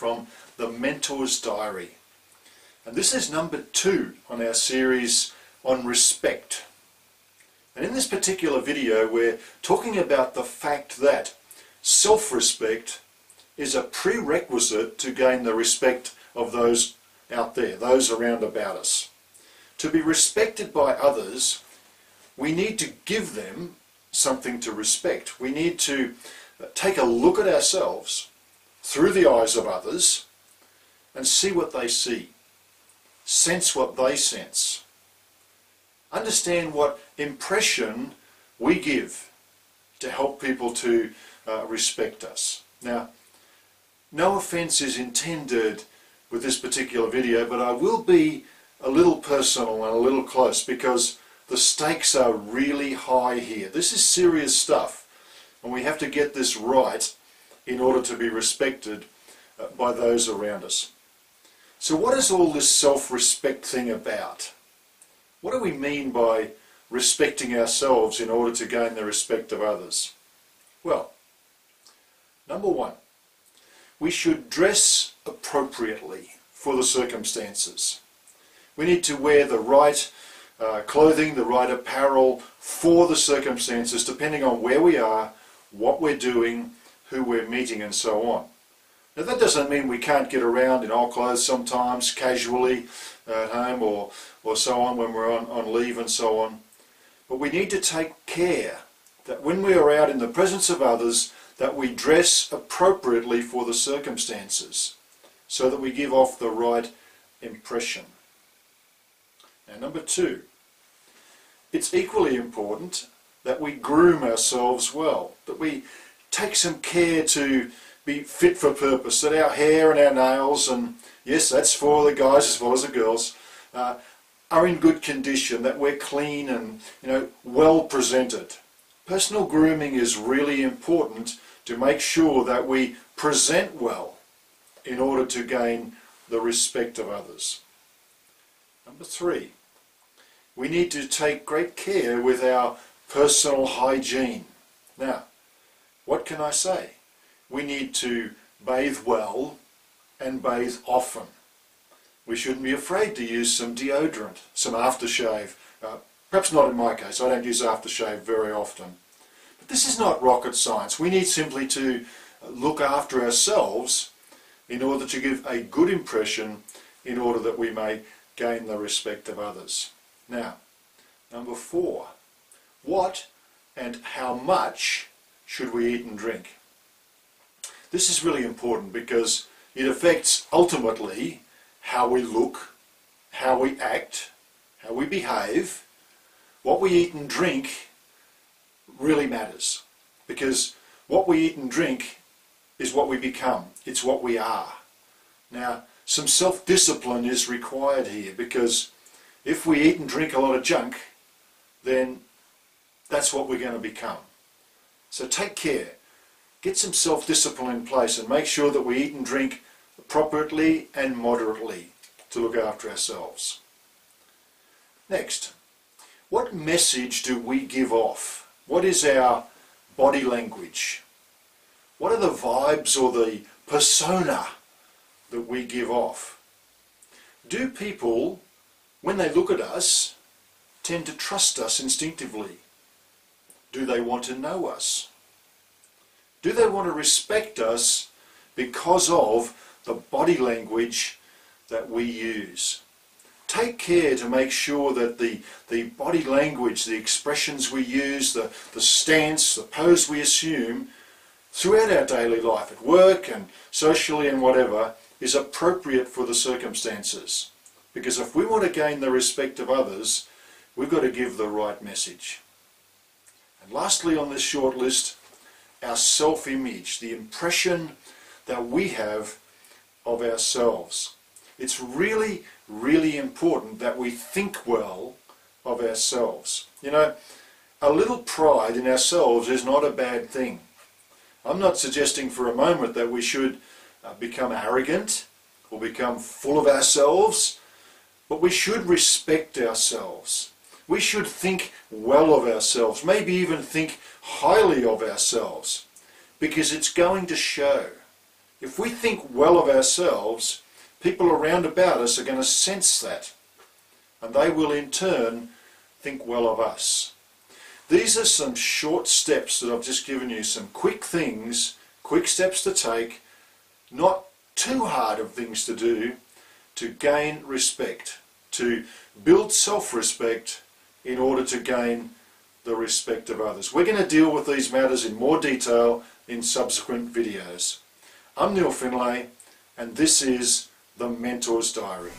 from The Mentor's Diary. And this is number 2 on our series on respect. And in this particular video we're talking about the fact that self-respect is a prerequisite to gain the respect of those out there, those around about us. To be respected by others, we need to give them something to respect. We need to take a look at ourselves through the eyes of others and see what they see, sense what they sense, understand what impression we give to help people to respect us. Now, no offense is intended with this particular video, but I will be a little personal and a little close because the stakes are really high here. This is serious stuff, and we have to get this right in order to be respected by those around us. So what is all this self-respect thing about? What do we mean by respecting ourselves in order to gain the respect of others? Well, number 1, we should dress appropriately for the circumstances. We need to wear the right clothing, the right apparel for the circumstances, depending on where we are, what we're doing, who we're meeting, and so on. Now that doesn't mean we can't get around in old clothes sometimes, casually at home or so on when we're on leave and so on. But we need to take care that when we are out in the presence of others, that we dress appropriately for the circumstances so that we give off the right impression. Now, number 2, it's equally important that we groom ourselves well, that we take some care to be fit for purpose, that our hair and our nails, and yes, that's for the guys as well as the girls, are in good condition, that we're clean and well presented. Personal grooming is really important to make sure that we present well in order to gain the respect of others. Number 3, we need to take great care with our personal hygiene. Now, what can I say? We need to bathe well and bathe often. We shouldn't be afraid to use some deodorant, some aftershave. Perhaps not in my case, I don't use aftershave very often. But this is not rocket science. We need simply to look after ourselves in order to give a good impression in order that we may gain the respect of others. Now, number 4, what and how much should we eat and drink? This is really important because it affects ultimately how we look, how we act, how we behave. What we eat and drink really matters because what we eat and drink is what we become. It's what we are. Now, some self-discipline is required here because if we eat and drink a lot of junk, then that's what we're going to become. So take care. Get some self-discipline in place and make sure that we eat and drink appropriately and moderately to look after ourselves. Next, what message do we give off? What is our body language? What are the vibes or the persona that we give off? Do people, when they look at us, tend to trust us instinctively? Do they want to know us? Do they want to respect us because of the body language that we use? Take care to make sure that the body language, the expressions we use, the stance, the pose we assume throughout our daily life, at work and socially and whatever, is appropriate for the circumstances. Because if we want to gain the respect of others, we've got to give the right message. And lastly on this short list, our self-image, the impression that we have of ourselves. It's really, really important that we think well of ourselves. You know, a little pride in ourselves is not a bad thing. I'm not suggesting for a moment that we should become arrogant or become full of ourselves, but we should respect ourselves. We should think well of ourselves, maybe even think highly of ourselves, because it's going to show. If we think well of ourselves, people around about us are going to sense that, and they will in turn think well of us. These are some short steps that I've just given you, some quick things, quick steps to take, not too hard of things to do, to gain respect, to build self-respect in order to gain the respect of others. We're going to deal with these matters in more detail in subsequent videos. I'm Neil Finlay, and this is The Mentor's Diary.